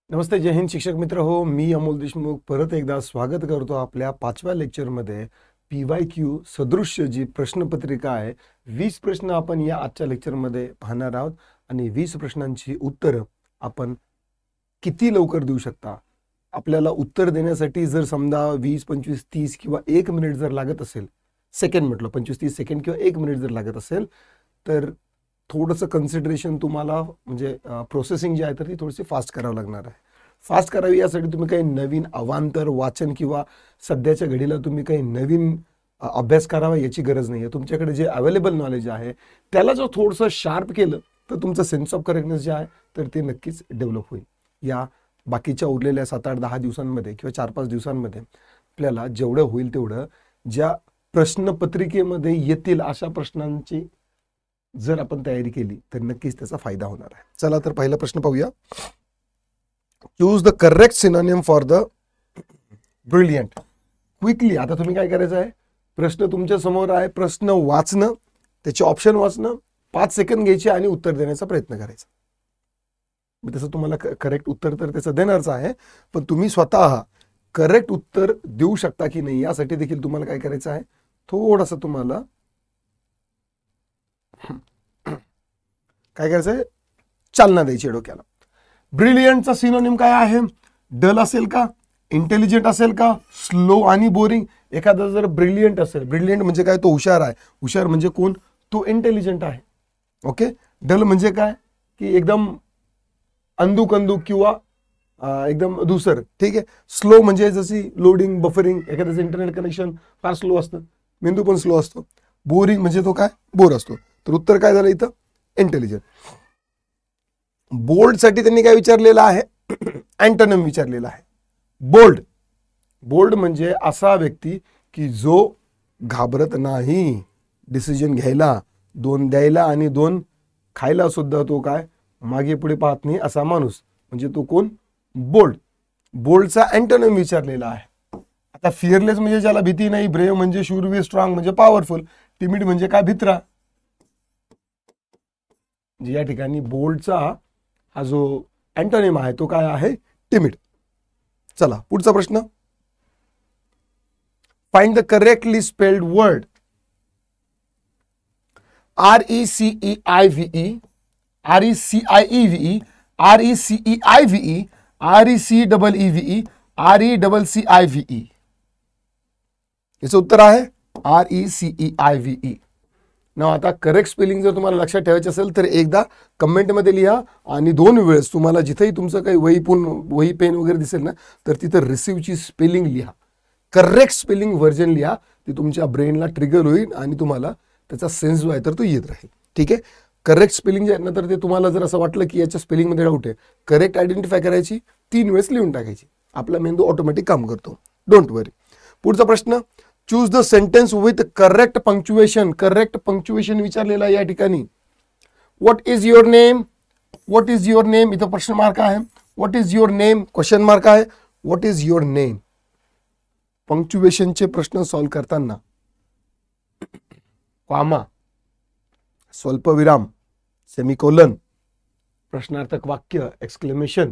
नमस्ते, जय हिंद शिक्षक मित्र हो. मी अमोल देशमुख परत एकदा स्वागत करतो आपल्या 5व्या लेक्चरमध्ये. PYQ सदृश्य जी प्रश्नपत्रिका आहे, 20 प्रश्न आपण या आजच्या लेक्चरमध्ये पाहणार आहोत आणि 20 प्रश्नांची उत्तरं आपण किती लवकर देऊ शकता. आपल्याला उत्तर देण्यासाठी जर समजा 20, 25, 30 किंवा 1 मिनिट जर लागत असेल, सेकंड म्हटलं 25-30 सेकंड किंवा 1 मिनिट जर लागत असेल, तर थोडंसं कन्सिडरेशन तुम्हाला म्हणजे प्रोसेसिंग जी आहे तर ती थोडीशी फास्ट करावं लागणार आहे. फास्ट करावी यासाठी तुम्ही काही नवीन अवांतर वाचन किंवा सध्याच्या घडीला तुम्ही काही नवीन अभ्यास करावा याची गरज नाही आहे. तुमच्याकडे जे अवेलेबल नॉलेज आहे त्याला जर थोडंसं शार्प केलं तर तुमचं सेन्स ऑफ करेक्टनेस जे आहे तर ते नक्कीच डेव्हलप होईल. या बाकीच्या उरलेल्या 7-8-10 दिवसांमध्ये किंवा 4-5 दिवसांमध्ये आपल्याला जेवढं होईल तेवढं ज्या प्रश्नपत्रिकेमध्ये येतील अशा प्रश्नांची जर आपण तयारी केली तर नक्कीच त्याचा फायदा होणार आहे. चला तर पहिला प्रश्न पाहूया. Choose the correct synonym for the brilliant. Quickly आता तुम्ही काय करायचं आहे, प्रश्न तुमच्या समोर आहे, प्रश्न वाचणं, त्याचे ऑप्शन वाचणं, 5 सेकंद घ्यायचे आणि उत्तर देण्याचा प्रयत्न करायचा. तसं तुम्हाला करेक्ट उत्तर तर त्याचं देणारच आहे, पण तुम्ही स्वतः करेक्ट उत्तर देऊ शकता की नाही यासाठी देखील तुम्हाला काय करायचं आहे, थोडंसं तुम्हाला काय करायचंय, चालना द्यायची डोक्याला. ब्रिलियंटचा सिनोनिम काय आहे? डल असेल का, इंटेलिजंट असेल का, स्लो आणि बोरिंग. एखादा जर ब्रिलियंट असेल, ब्रिलियंट म्हणजे काय, तो हुशार आहे. हुशार म्हणजे कोण, तो इंटेलिजंट आहे. ओके. डल म्हणजे काय की एकदम अंदूक किंवा एकदम धुसर. ठीक आहे. स्लो म्हणजे जशी लोडिंग बफरिंग, एखाद्याचं इंटरनेट कनेक्शन फार स्लो असतं, मेंदू पण स्लो असतो. बोरिंग म्हणजे तो काय, बोर असतो. तर उत्तर काय झालं इथं, इंटेलिजंट. बोल्ड साठी त्यांनी काय विचारलेलं आहे, अँटोनिम विचारलेला आहे. बोल्ड. बोल्ड म्हणजे असा व्यक्ती की जो घाबरत नाही डिसिजन घ्यायला, 2 द्यायला आणि 2 खायला सुद्धा तो काय मागे पुढे पाहत नाही असा माणूस, म्हणजे तो कोण, बोल्ड. बोल्डचा अँटोनिम विचारलेला आहे. आता फिअरलेस म्हणजे ज्याला भीती नाही, ब्रेव म्हणजे शूरवीर, स्ट्रॉंग म्हणजे पॉवरफुल, टिमिड म्हणजे काय, भित्रा. या ठिकाणी बोल्डचा हा जो अँटोनिम आहे तो काय आहे, टिमिड. चला पुढचा प्रश्न. Find the correctly spelled word. RECEIVE, RECIEVE, RECEIVE, RECEEVE, RECCIVE. याचं उत्तर आहे RECEIVE. ना आता करेक्ट स्पेलिंग जर तुम्हाला लक्षात ठेवायचं असेल तर एकदा कमेंटमध्ये लिहा आणि 2 वेळेस तुम्हाला जिथेही तुमचं काही वही पेन वगैरे दिसेल ना तर तिथं रिसीव्हची स्पेलिंग लिहा. करेक्ट स्पेलिंग व्हर्जन लिहा. ती तुमच्या ब्रेनला ट्रिगर होईल आणि तुम्हाला त्याचा सेन्स जो आहे तर तो येत राहील. ठीक आहे. करेक्ट स्पेलिंग जे आहे ना तर ते तुम्हाला जर असं वाटलं की याच्या स्पेलिंगमध्ये डाऊट आहे, करेक्ट आयडेंटिफाय करायची, 3 वेळेस लिहून टाकायची, आपला मेंदू ऑटोमॅटिक काम करतो. Don't worry. पुढचा प्रश्न. Choose the sentence with correct punctuation. Correct punctuation विचारलेला या ठिकाणी. What is your name, what is your name, इथं प्रश्न मार्क आहे. What is your name, question mark आहे. What is your name. पंक्च्युएशनचे प्रश्न सॉल्व्ह करताना कॉमा, स्वल्पविराम, सेमिकोलन, प्रश्नार्थक वाक्य, एक्सक्लेमेशन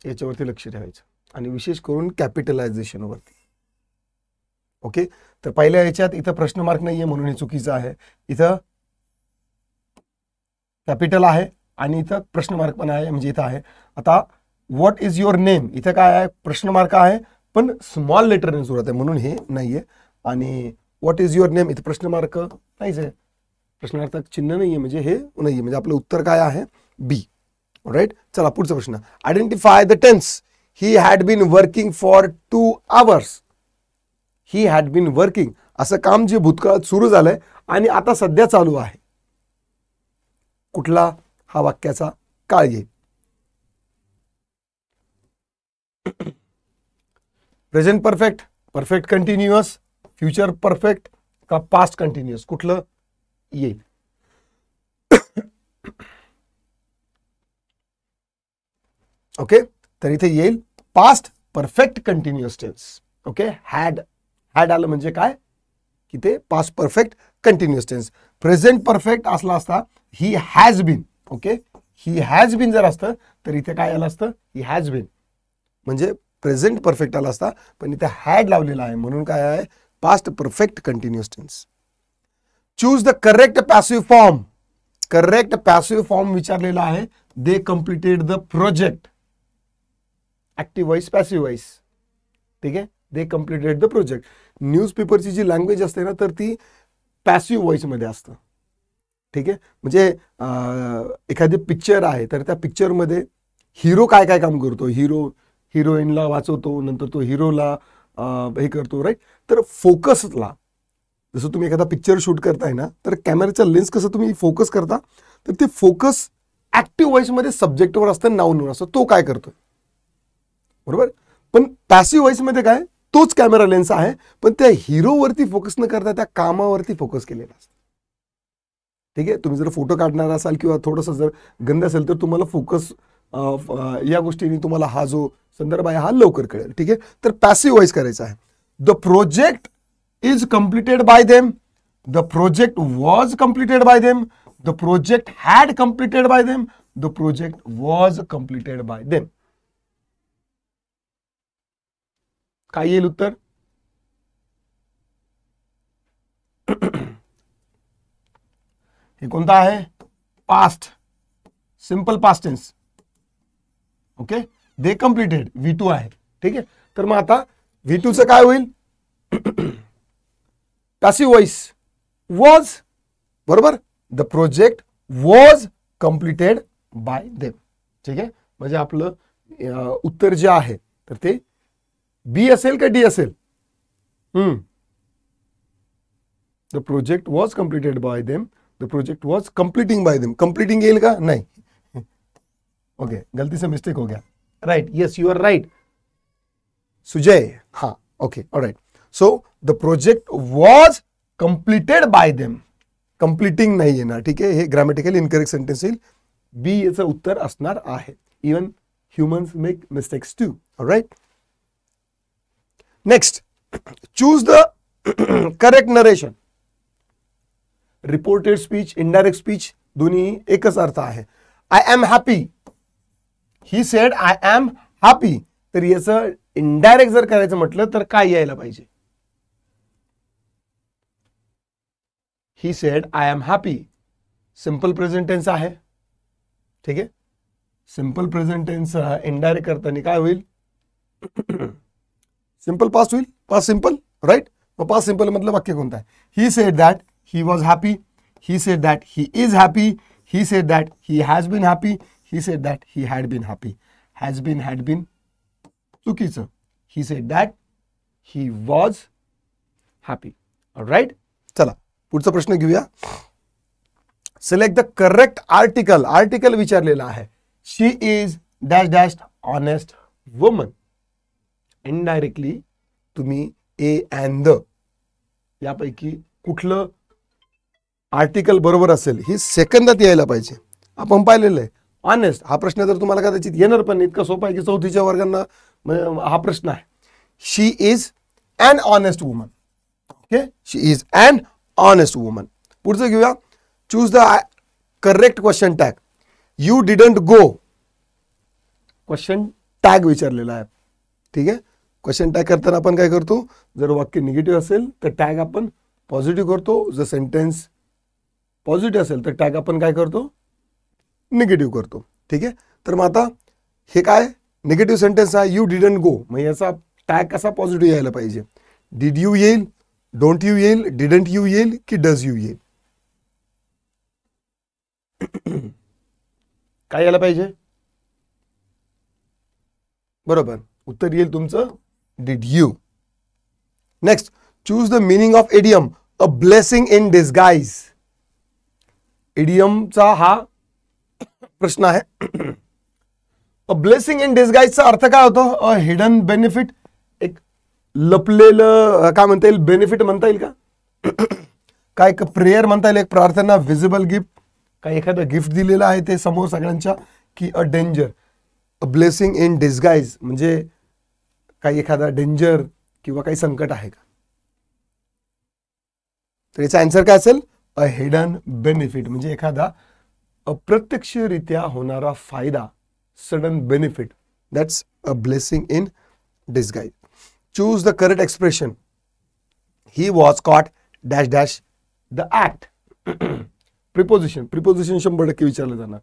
याच्यावरती लक्ष ठेवायचं आणि विशेष करून कॅपिटलायझेशन वरती. ओके. तर पहिल्या याच्यात इथं प्रश्न मार्क नाहीये म्हणून हे चुकीचं आहे. इथं कॅपिटल आहे आणि इथं प्रश्न मार्क पण आहे, म्हणजे इथं आहे. आता व्हॉट इज युअर नेम, इथं काय आहे, प्रश्न मार्क आहे पण स्मॉल लेटरने सुरुवात आहे म्हणून हे नाहीये. आणि व्हॉट इज युअर नेम इथं प्रश्न मार्क नाहीच आहे, प्रश्नार्थक चिन्ह नाहीये, म्हणजे हे नाहीये, म्हणजे आपलं उत्तर काय आहे, बी. राईट. चला पुढचा प्रश्न. Identify the tense. He had been working for 2 hours. He had been working, असं काम जे भूतकाळात सुरू झालंय आणि आता सध्या चालू आहे. कुठला हा वाक्याचा काळ येईल. Present perfect, perfect continuous, future perfect का पास्ट कंटिन्युअस, कुठलं येईल. ओके. तर इथे येईल past perfect continuous tense. Okay. Had आलं म्हणजे काय की ते past perfect continuous tense. Present perfect असला असता he has been. Okay. He has been जर असतं तर इथे काय आलं असतं, ही हॅज बीन म्हणजे प्रेझेंट परफेक्ट आला असता, पण इथे हॅड लावलेला आहे म्हणून काय आहे, past perfect continuous tense. Choose the correct passive form. Correct passive form विचारलेला आहे. They completed the project. Active voice, passive voice. ठीक आहे, दे कम्प्लिटेड द प्रोजेक्ट. न्यूजपेपरची जी लँग्वेज असते ना तर ती पॅसिव्ह व्हॉइस मध्ये असतं. ठीक आहे, म्हणजे एखादी पिक्चर आहे तर त्या पिक्चरमध्ये हिरो काय काय काम करतो, हिरोईनला वाचवतो, नंतर तो हिरोला हे करतो, राईट. तर फोकसला जसं तुम्ही एखादा पिक्चर शूट करताय ना तर कॅमेराचा लेन्स कसं तुम्ही फोकस करता, तर ते फोकस ऍक्टिव्ह व्हॉइसमध्ये सब्जेक्टवर असतं, नाऊनवर असतं, तो काय करतोय, बरोबर. पण पॅसिव्ह व्हॉइसमध्ये काय, तोच कॅमेरा लेन्स आहे पण त्या हिरोवरती फोकस न करता त्या कामावरती फोकस केलेला असतो. ठीक आहे, तुम्ही जर फोटो काढणार असाल किंवा थोडंसं जर गंध असेल तर तुम्हाला फोकस या गोष्टीने तुम्हाला हा जो संदर्भ आहे हा लवकर कळेल. ठीक आहे, तर पॅसिव्ह व्हॉइस करायचा आहे. The project is completed by them. The project was completed by them. The project had completed by them. The project was completed by them. काय येईल उत्तर? हे कोणता आहे? Past, simple past tense. Okay, they completed V2 आहे. ठीक आहे, तर मग आता V2 चं काय होईल? पॅसिव्ह व्हॉइस वॉज, बरोबर. The project was completed by them. ठीक आहे, म्हणजे आपलं उत्तर जे आहे तर ते बी असेल का डी असेल? The project was completed by them. The project was completing by them. Completing येईल का? नाही. ओके, गलती से मिस्टेक हो गया. Right, yes you are right Sujay. हाँ, okay, alright. So the project was completed by them. Completing नाही येणार. ठीक आहे, हे ग्रामॅटिकली इनकरेक्ट सेंटेन्स येईल. बी याचं उत्तर असणार आहे. Even humans make mistakes too. Alright, next, choose the correct narration. Reported speech, indirect speech दोन्ही एकच अर्थ आहे. I am happy, he said I am happy, तर याचं इनडायरेक्ट जर करायचं म्हटलं तर काय यायला पाहिजे? He said I am happy, simple present tense आहे. ठीक आहे, सिंपल प्रेझेंट टेन्स इनडायरेक्ट करताना काय होईल? सिंपल पास्ट होईल. Past simple, right. मग पास्ट सिंपल मधलं वाक्य कोणतं आहे? He said that he was happy. He said that he is happy. He said that he has been happy. He said that he had been happy. Has been, had been चुकीचं. He said that he was happy. Right, चला पुढचा प्रश्न घेऊया. Select the correct article. Article विचारलेला आहे. She is dash dash honest woman. Indirectly तुम्ही A and the यापैकी कुठलं आर्टिकल बरोबर असेल ही सेकंदात यायला पाहिजे. आपण पाहिलेलं आहे. ऑनेस्ट हा प्रश्न तर तुम्हाला कदाचित येणार पण इतका सोपा आहे की चौथीच्या वर्गांना हा प्रश्न आहे. She is an honest woman. Okay, she is an honest woman. पुढचं घेऊया. Choose the correct question tag. You didn't go. Question tag विचारलेला आहे. ठीक आहे, क्वेश्चन टॅग करताना आपण काय करतो? जर वाक्य निगेटिव्ह असेल तर टॅग आपण पॉझिटिव्ह करतो. जर सेंटेन्स पॉझिटिव्ह असेल तर टॅग आपण काय करतो? निगेटिव्ह करतो. ठीक आहे, तर मग आता हे काय निगेटिव्ह सेंटेन्स आहे. यू डिडंट गो, मग याचा टॅग कसा पॉझिटिव्ह यायला पाहिजे? डिड यू येईल, डोंट यू येईल, डिडंट यू येईल की डज यू येईल? काय यायला पाहिजे? बरोबर, उत्तर येईल तुमचं did you. Next, choose the meaning of idiom. A blessing in disguise. एडियमचा हा प्रश्न आहे. अ ब्लेसिंग इन डिस्गाइजचा अर्थ काय होतो? A hidden benefit. एक लपलेलं काय म्हणता येईल? बेनिफिट म्हणता येईल का? काय एक प्रेयर म्हणता येईल, एक प्रार्थना, विजिबल गिफ्ट, काय एखादं गिफ्ट दिलेलं आहे ते समोर सगळ्यांच्या, की a danger. A blessing in disguise म्हणजे काही एखादा डेंजर किंवा काही संकट आहे का? तर याचा आन्सर काय असेल? अ हिडन बेनिफिट म्हणजे एखादा अप्रत्यक्षरित्या होणारा फायदा, sudden benefit, that's a blessing in disguise. Choose the correct expression. He was caught dash dash the act. Preposition 100% विचारलं जाणार.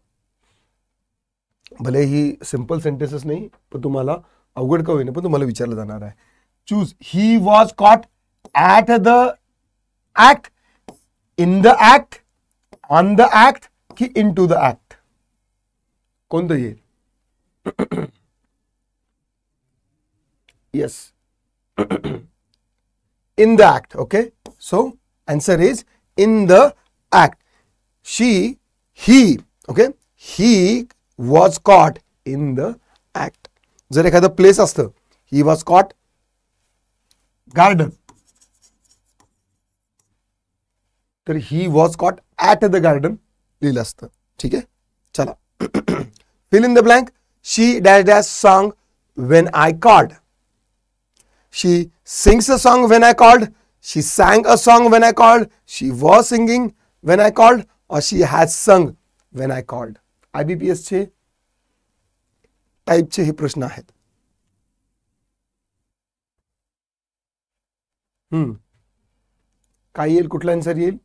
भले ही सिंपल सेंटेन्सेस नाही, पण तुम्हाला अवघड का होईना, पण तुम्हाला विचारलं जाणार आहे. Choose. He was caught at the act, in the act, on the act की इन टू द ऍक्ट. कोणतं येईल? Yes, in the act. Okay, so answer is in the act. He okay, he was caught in the act. जर एखादं place असतं, he was caught garden, तर he was caught at the garden लिहिलं असतं. ठीक आहे, चला. fill in the blank. She dash dash song when I called. She sings a song when I called. She sang a song when I called. She was singing when I called. Or she has sung when I called. IBPS चे टाइपचे हे प्रश्न आहेत. काय येईल? कुठला answer येईल?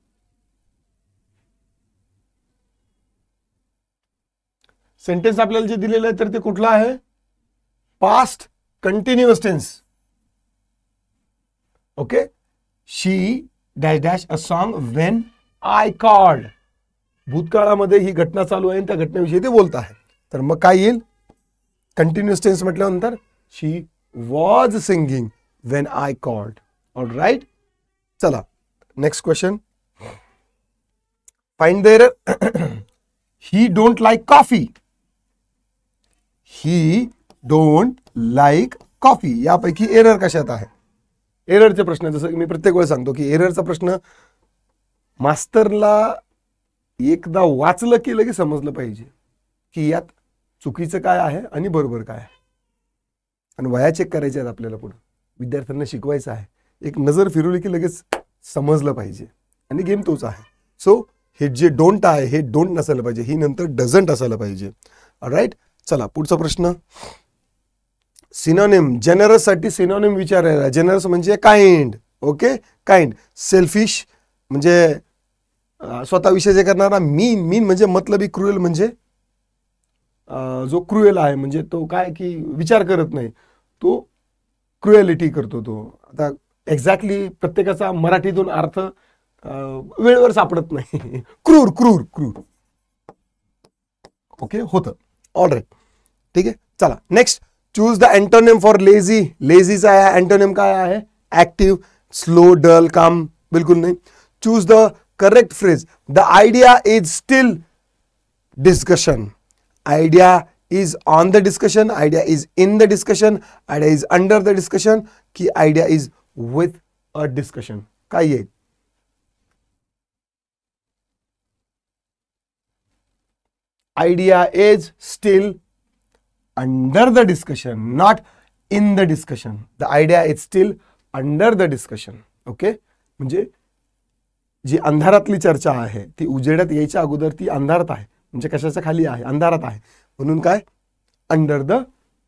Sentence आपल्याला जे दिलेलं आहे तर ते कुठलं आहे? Past continuous tense. Okay, she dash dash a song when I called. भूतकाळामध्ये ही घटना चालू आहे आणि त्या घटनेविषयी ते बोलत आहे. तर मग काय येईल? कंटिन्युअस टेन्स म्हटल्यानंतर she was singing when I called. All right, चला next question. Find the error. He don't like coffee. He don't like coffee. यापैकी एरर कशात आहे? एररचे प्रश्न, जसं मी प्रत्येक वेळेस सांगतो की एररचा प्रश्न मास्तरला एकदा वाचलं की लगेच समजलं पाहिजे की यात चुकीचं काय आहे आणि बरोबर काय आहे. आणि वया चेक करायचे आहेत आपल्याला, पुढे विद्यार्थ्यांना शिकवायचं आहे. एक नजर फिरवली की लगेच समजलं पाहिजे आणि गेम तोच आहे. सो हे जे डोंट आहे हे डोंट नसायला पाहिजे, ही नंतर डझंट असायला पाहिजे. राईट, चला पुढचा प्रश्न. सिनोनिम. जेनरस साठी सिनोनिम विचारायला. जेनरस म्हणजे काइंड. Okay, kind. सेल्फिश म्हणजे स्वतःविषयी जे करणारा. मीन म्हणजे मतलबी. क्रुएल म्हणजे जो क्रुएल आहे म्हणजे तो काय की विचार करत नाही, तो क्रुएलिटी करतो तो. आता एक्झॅक्टली प्रत्येकाचा मराठीतून अर्थ वेळेवर सापडत नाही. क्रूर क्रूर क्रूर. ओके, होतं. ऑल राईट, ठीक आहे. चला next. Choose the antonym for lazy. लेझीचा अँटोनिम काय आहे? Active, slow, dull, calm. बिलकुल नाही. Choose the correct phrase. The idea is still discussion. Idea is on the discussion. Idea is in the discussion. Idea is under the discussion की idea is with a discussion. काय येईल? Idea is still under the discussion, not in the discussion. The idea is still under the discussion. Okay, म्हणजे जी अंधारातली चर्चा आहे ती उजेडात यायच्या अगोदर ती अंधारात आहे. म्हणजे कशाच्या खाली आहे? अंधारात आहे. म्हणून काय? Under the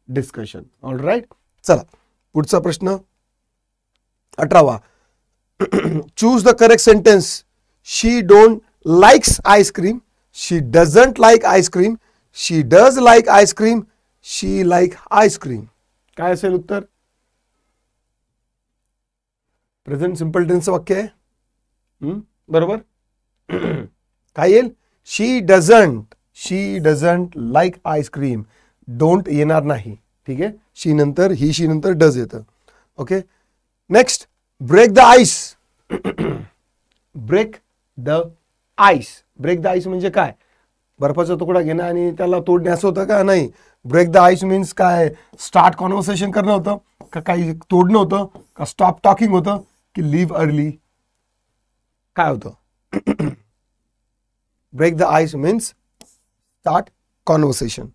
discussion. All right, चला पुढचा प्रश्न 18वा. Choose the correct sentence. She don't likes ice cream. She doesn't like ice cream. She does like ice cream. She like ice cream. काय असेल उत्तर? प्रेझेंट सिंपल टेन्स वाक्य आहे. बरोबर. काय येईल? शी डझंट लाईक आईस्क्रीम. डोंट येणार नाही. ठीक आहे, शी नंतर ही शी नंतर डज येतं. Okay, next. Break the ice. Break the ice. Break the ice म्हणजे काय? बर्फाचा तुकडा घेणं आणि त्याला तोडण्याचं होतं का? नाही. ब्रेक द आईस मीन्स काय? स्टार्ट कॉन्व्हर्सेशन करणं होतं का? काही तोडणं होतं का? स्टॉप टॉकिंग होतं की लिव्ह अर्ली? काय होतं? Break the ice means start conversation.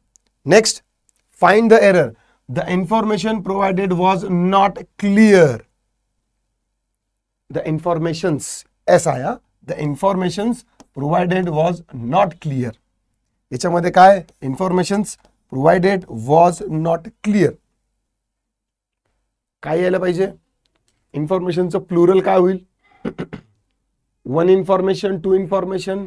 Next. Find the error. The information provided was not clear. The informations एस आया. The informations provided was not clear. याच्यामध्ये काय informations provided was not clear, काय यायला पाहिजे, इन्फॉर्मेशनचं प्लुरल काय होईल, one information, two information,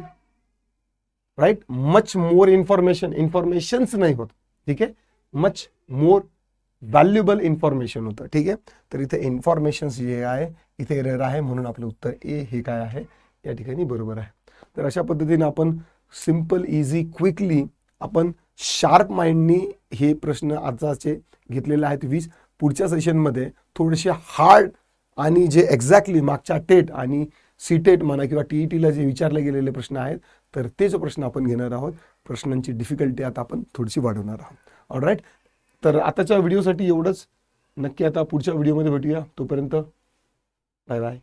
right, much more information, informations नाही होत, ठीक आहे, मच मोर व्हॅल्युएबल इन्फॉर्मेशन होतं, ठीक आहे. तर इथे इन्फॉर्मेशन्स जे आहे इथे एरर आहे, म्हणून आपलं उत्तर ए हे काय आहे या ठिकाणी बरोबर आहे. तर अशा पद्धतीने आपण सिंपल इझी क्विकली आपण शार्प माइंडनी हे प्रश्न आजचे घेतलेले आहेत 20. पुढच्या सेशनमध्ये थोडेसे हार्ड आणि जे एक्झॅक्टली मागच्या टेट आणि सीटेट म्हणा किंवा टीईटीला जे विचारले गेलेले प्रश्न आहेत तर ते जो प्रश्न आपण घेणार आहोत, प्रश्नांची डिफिकल्टी आता आपण थोडीशी वाढवणार आहोत. ऑलराईट, तर आताच्या व्हिडिओसाठी एवढंच. नक्की आता पुढच्या व्हिडिओमध्ये भेटूया. तोपर्यंत बाय बाय.